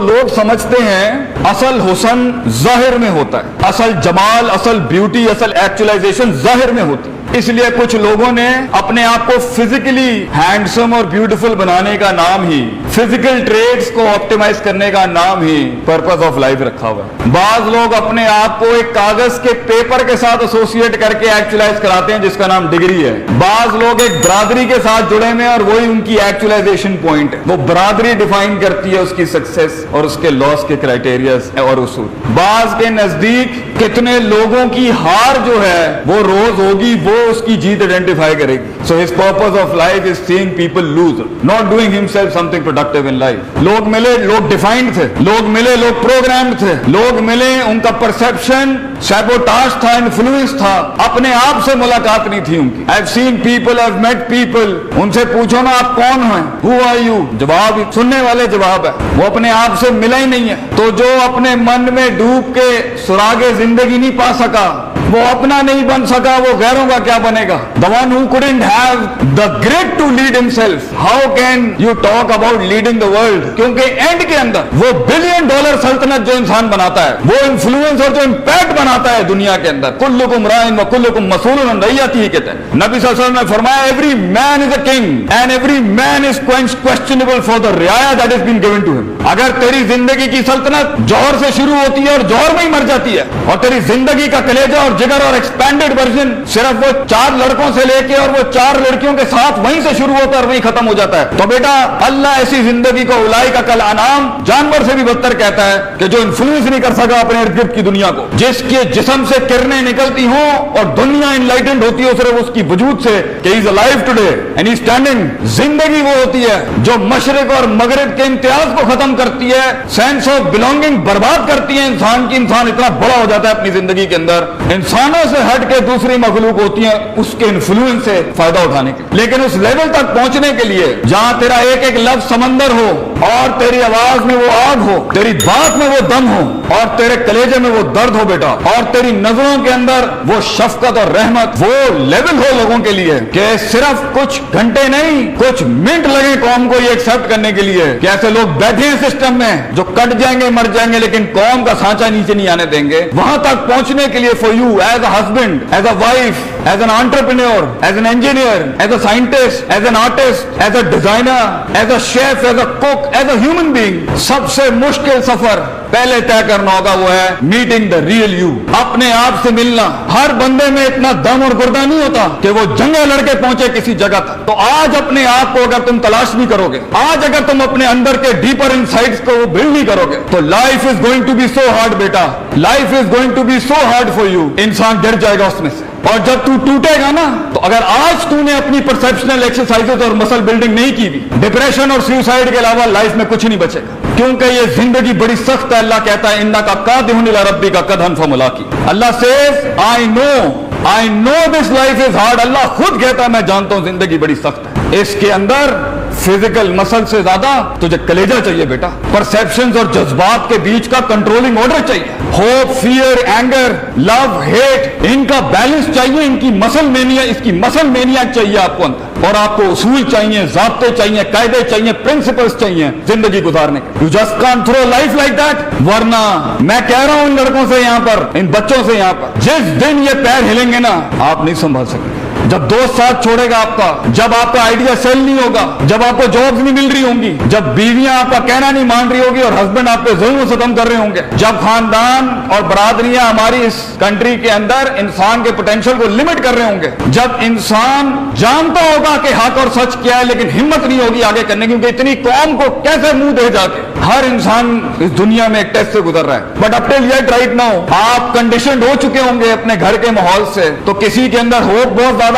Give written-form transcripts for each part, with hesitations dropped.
लोग समझते हैं असल हुस्न जाहिर में होता है, असल जमाल, असल ब्यूटी, असल एक्चुअलाइजेशन जाहिर में होती है। इसलिए कुछ लोगों ने अपने आप को फिजिकली हैंडसम और ब्यूटीफुल बनाने का नाम ही, फिजिकल ट्रेड्स को ऑप्टिमाइज करने का नाम ही पर्पस ऑफ लाइफ रखा हुआ है। बाज लोग अपने आप को एक कागज के पेपर के साथ एसोसिएट करके एक्चुअलाइज कराते हैं जिसका नाम डिग्री है। बाज लोग एक बरादरी के साथ जुड़े हुए हैं और वही उनकी एक्चुअलाइजेशन पॉइंट है। वो बरादरी डिफाइन करती है उसकी सक्सेस और उसके लॉस के क्राइटेरियाज और उसूल। बाज के नजदीक कितने लोगों की हार जो है वो रोज होगी, वो उसकी जीत आइडेंटिफाई करेगी। So his purpose of life is seeing people lose, not doing himself something productive in life. लोग मिले, लोग डिफाइंड थे, लोग मिले, लोग प्रोग्राम्ड थे, लोग मिले, उनका परसेप्शन सैबोटाज था, इन्फ्लुएंस था, अपने आप से मुलाकात नहीं थी उनकी। I have seen people, I have met people, उनसे पूछो ना आप कौन हैं, हु आर यू, जवाब सुनने वाले जवाब है, वो अपने आप से मिला ही नहीं है। तो जो अपने मन में डूब के सुरागे जिंदगी नहीं पा सका, वो अपना नहीं बन सका, वो गैरों का क्या बनेगा? The one who couldn't have the grit to lead himself, how can you talk about leading the world? क्योंकि एंड के अंदर वो $1 बिलियन सल्तनत जो इंसान बनाता है, वो इन्फ्लुएंस और जो इम्पैक्ट बनाता है दुनिया के अंदर, कुल्लुकुम राइन व कुल्लुकुम मसूलुन अन रइयतिही कहते हैं। नबी सल्लल्लाहु अलैहि वसल्लम ने फरमाया, every man is a king and every man is questionable for the रियाया that is been given to him. अगर तेरी जिंदगी की सल्तनत जौहर से शुरू होती है और जौहर में ही मर जाती है, और तेरी जिंदगी का कलेजा और जिगर और एक्सपेंडेड वर्जन सिर्फ वो 4 लड़कों से लेके और वो 4 लड़कियों के साथ वहीं से शुरू होता है और वहीं खत्म हो जाता है, तो बेटा अल्लाह ऐसी जिंदगी को उलाई का कल अनाम, जानवर से भी बदतर कहता है कि जो इन्फ्लुएंस नहीं कर सका अपने इर्द गिर्द की दुनिया को, जिसके जिस्म से किरणें निकलती हों और दुनिया इनलाइटेंड होती हो सिर्फ उसकी वजूद से कि is alive today and he standing. जिंदगी वो होती है जो मशरिक और मगरिब के इम्तियाज को खत्म करती है, सेंस ऑफ बिलोंगिंग बर्बाद करती है इंसान की। इंसान इतना बड़ा हो जाता है अपनी जिंदगी के अंदर, इंसानों से हट के दूसरी मखलूक होती है उसके इन्फ्लुएंस से फायदा उठाने के। लेकिन उस लेवल तक पहुंचने के लिए जहां तेरा एक एक लफ्ज समंदर हो और तेरी आवाज में वो आग हो, तेरी बात में वो दम हो और तेरे कलेजे में वो दर्द हो बेटा, और तेरी नजरों के अंदर वो शफकत और रहमत, वो लेवल हो लोगों के लिए कि सिर्फ कुछ घंटे नहीं कुछ मिनट लगे कौम को ये एक्सेप्ट करने के लिए कि ऐसे लोग बैठे हैं सिस्टम में जो कट जाएंगे मर जाएंगे लेकिन कौम का सांचा नीचे नहीं आने देंगे। वहां तक पहुंचने के लिए for you as a husband, as a wife, as an entrepreneur, as an engineer, as a scientist, as an artist, as a designer, as a chef, as a cook, as a human being, सबसे मुश्किल सफर पहले तय करना होगा वो है meeting the real you, अपने आप से मिलना। हर बंदे में इतना दम और गुर्दा नहीं होता कि वो जंगे लड़के पहुंचे किसी जगह तक। तो आज अपने आप को अगर तुम तलाश नहीं करोगे, आज अगर तुम अपने अंदर के डीपर इनसाइट्स को बिल्ड नहीं करोगे, तो life is going to be so hard बेटा, life is going to be so hard for you. इंसान गिर जाएगा उसमें से, और जब तू टूटेगा ना, तो अगर आज तूने अपनी परसेप्शनल एक्सरसाइजेस और मसल बिल्डिंग नहीं की भी, डिप्रेशन और सुसाइड के अलावा लाइफ में कुछ नहीं बचेगा। क्योंकि ये जिंदगी बड़ी सख्त है। अल्लाह कहता है इन्ना का कादिहुन इला रब्बिका कदहन फमुलाकी। Allah says I know this life is hard. Allah खुद कहता है मैं जानता हूं जिंदगी बड़ी सख्त है। इसके अंदर फिजिकल मसल से ज्यादा तुझे कलेजा चाहिए बेटा, परसेप्शंस और जज्बात के बीच का कंट्रोलिंग ऑर्डर चाहिए। Hope, fear, anger, love, hate, इनका बैलेंस चाहिए, इनकी मसल मेनिया, इसकी मसल मेनिया चाहिए आपको अंदर, और आपको उसूल चाहिए, ज़ाब्ते चाहिए, कायदे चाहिए, प्रिंसिपल्स चाहिए जिंदगी गुजारने के। You just can't throw life like that. वरना मैं कह रहा हूं इन लड़कों से यहाँ पर, इन बच्चों से यहाँ पर, जिस दिन ये पैर हिलेंगे ना आप नहीं संभाल सकेंगे। जब दोस्त साथ छोड़ेगा आपका, जब आपका आइडिया सेल नहीं होगा, जब आपको जॉब्स नहीं मिल रही होंगी, जब बीवियां आपका कहना नहीं मान रही होगी और हस्बैंड आप पे जुल्म सितम कर रहे होंगे, जब खानदान और बरादरियां हमारी इस कंट्री के अंदर इंसान के पोटेंशियल को लिमिट कर रहे होंगे, जब इंसान जानता होगा कि हक और सच क्या है लेकिन हिम्मत नहीं होगी आगे करने की, क्योंकि इतनी कौम को कैसे मुंह दे जाके। हर इंसान इस दुनिया में एक टेस्ट से गुजर रहा है, but up till yet right now आप कंडीशनड हो चुके होंगे अपने घर के माहौल से। तो किसी के अंदर होप बहुत ज्यादा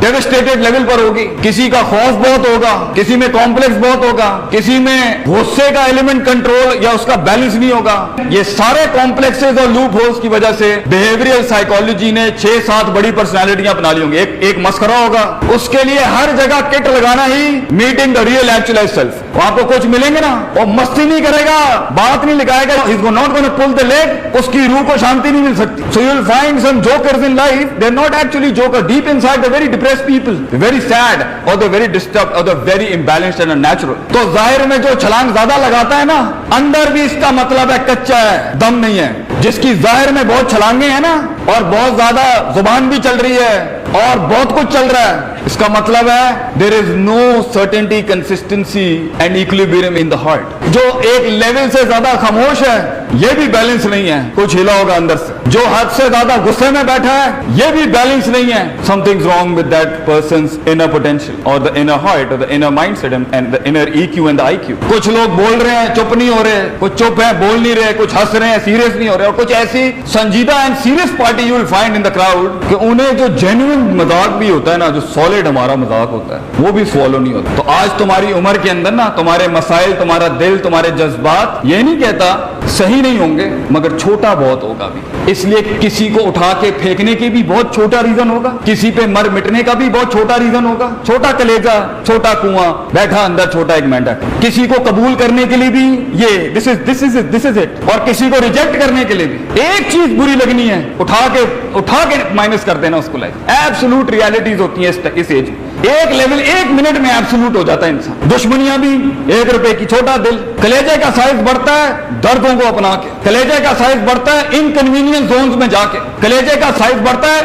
डेविस्टेटेड लेवल पर होगी, किसी का खौफ बहुत होगा, किसी में कॉम्प्लेक्स बहुत होगा, किसी में गुस्से का एलिमेंट कंट्रोल या उसका बैलेंस नहीं होगा। ये सारे कॉम्प्लेक्सेस और लूप होल्स की वजह से बिहेवियरल साइकोलॉजी ने 6-7 बड़ी पर्सनालिटियां अपना ली होंगी। एक मस्करा होगा, उसके लिए हर जगह किट लगाना ही मीटिंग द रियल एक्चुअलाइज्ड सेल्फ। आपको कुछ मिलेंगे ना, और मस्ती ही नहीं करेगा, बात नहीं लगाएगा, he's not going to pull the leg, उसकी रूह को शांति नहीं मिल सकती. So you'll find some jokers in life, they're not actually jokers. Deep inside they're very depressed people, they're very sad, or they're very disturbed, or they're very imbalanced and unnatural. तो जाहिर में जो छलांग ज्यादा लगाता है ना, अंदर भी इसका मतलब है कच्चा है, दम नहीं है. जिसकी जाहिर में बहुत छलांगे हैं ना, और बहुत ज्यादा जुबान भी चल रही है और बहुत कुछ चल रहा है, इसका मतलब है there is no certainty, consistency and equilibrium in the heart. जो एक लेवल से ज्यादा खामोश है, ये भी बैलेंस नहीं है, कुछ हिला होगा अंदर से. जो हद से ज्यादा गुस्से में बैठा है, ये भी बैलेंस नहीं है. Something's wrong with that person's inner potential और द इनर हार्ट और the inner mindset and the inner EQ and the IQ. कुछ लोग बोल रहे हैं, चुप नहीं हो रहे, कुछ चुप है, बोल नहीं रहे, कुछ हंस रहे हैं, सीरियस नहीं हो रहे, और कुछ ऐसी संजीदा and serious party you will find in the crowd कि उन्हें जो जेन्युइन मजाक भी होता है ना, जो सॉलिड हमारा मजाक होता है, वो भी फॉलो नहीं होता. तो आज तुम्हारी उम्र के अंदर ना, तुम्हारे मसाइल, तुम्हारा दिल, तुम्हारे जज्बात, ये नहीं कहता सही नहीं होंगे, मगर छोटा बहुत होगा भी. इसलिए किसी को उठा के फेंकने की भी बहुत छोटा रीजन होगा, किसी पे मर मिटने का भी बहुत छोटा रीजन होगा. छोटा कलेजा, छोटा कुआं, बैठा अंदर छोटा एक मेंढक. किसी को कबूल करने के लिए भी ये दिस इज इट, और किसी को रिजेक्ट करने के लिए भी एक चीज बुरी लगनी है, उठा के माइनस कर देना उसको. लाइफ एब्सोल्यूट रियलिटीज होती है इस एज में. एक लेवल, एक मिनट में एब्सोल्यूट हो जाता है इंसान. दुश्मनियां भी, 1 रुपए की छोटा दिल, कलेजे का साइज बढ़ता है दर्दों को अपना के, कलेजे का साइज बढ़ता है इनकन्वीनियंस जोन्स में जाके, कलेजे का साइज बढ़ता है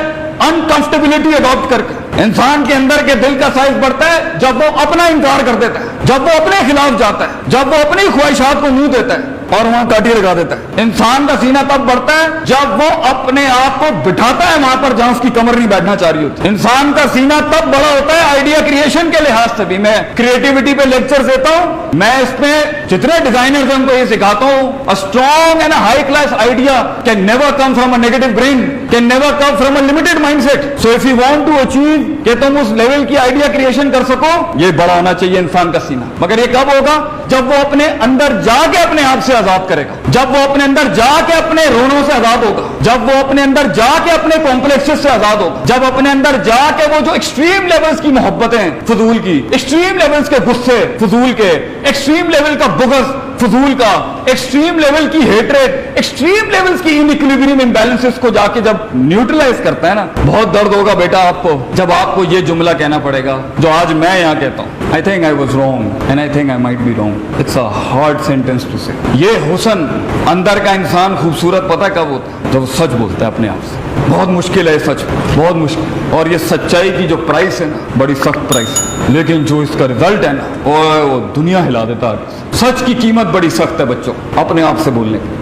अनकंफर्टेबिलिटी अडॉप्ट करके. इंसान के अंदर के दिल का साइज बढ़ता है जब वो अपना इनकार कर देता है, जब वो अपने खिलाफ जाता है, जब वो अपनी ख्वाहिशात को मुंह देता है और वहां काठी लगा देता है. इंसान का सीना तब बढ़ता है जब वो अपने आप को बिठाता है वहां पर जहां उसकी कमर नहीं बैठना चाह रही होती. इंसान का सीना तब बड़ा होता है आइडिया क्रिएशन के लिहाज से भी. मैं क्रिएटिविटी पे लेक्चर देता हूं, मैं इसमें जितने डिजाइनर्स हैं उनको ये सिखाता हूं, a strong and high class idea can never come from a negative brain, can never come from a limited mindset. So if you want to achieve कि तुम उस लेवल की आइडिया क्रिएशन कर सको, ये बड़ा होना चाहिए इंसान का सीना. मगर ये कब होगा? जब वो अपने अंदर जाके अपने आप से आजाद करेगा, जब वो अपने अंदर जाके अपने रोनों से आजाद होगा, जब वो अपने अंदर जाके अपने कॉम्प्लेक्सेस से आजाद होगा, जब अपने अंदर जाके वो जो एक्सट्रीम लेवल्स की मोहब्बतें फजूल की, एक्सट्रीम लेवल्स के गुस्से फजूल के, एक्सट्रीम लेवल का बुग़्ज़ फजूल का, एक्सट्रीम लेवल की हेट्रेड, एक्सट्रीम लेवल्स की इनइक्विलिब्रियम इम्बैलेंसेस को जाके जब न्यूट्रलाइज करता है ना, बहुत दर्द होगा बेटा आपको जब आपको ये जुमला कहना पड़ेगा जो आज मैं यहाँ कहता हूँ. I think I was wrong and I think I might be wrong. It's a hard sentence to say. ये हुस्न अंदर का इंसान खूबसूरत पता कब होता है? जब सच बोलता है अपने आप से. बहुत मुश्किल है सच, बहुत मुश्किल. और ये सच्चाई की जो प्राइस है ना, बड़ी सख्त प्राइस है, लेकिन जो इसका रिजल्ट है ना, वो दुनिया हिला देता है. सच की कीमत बड़ी सख्त है बच्चों, अपने आप से बोलने की.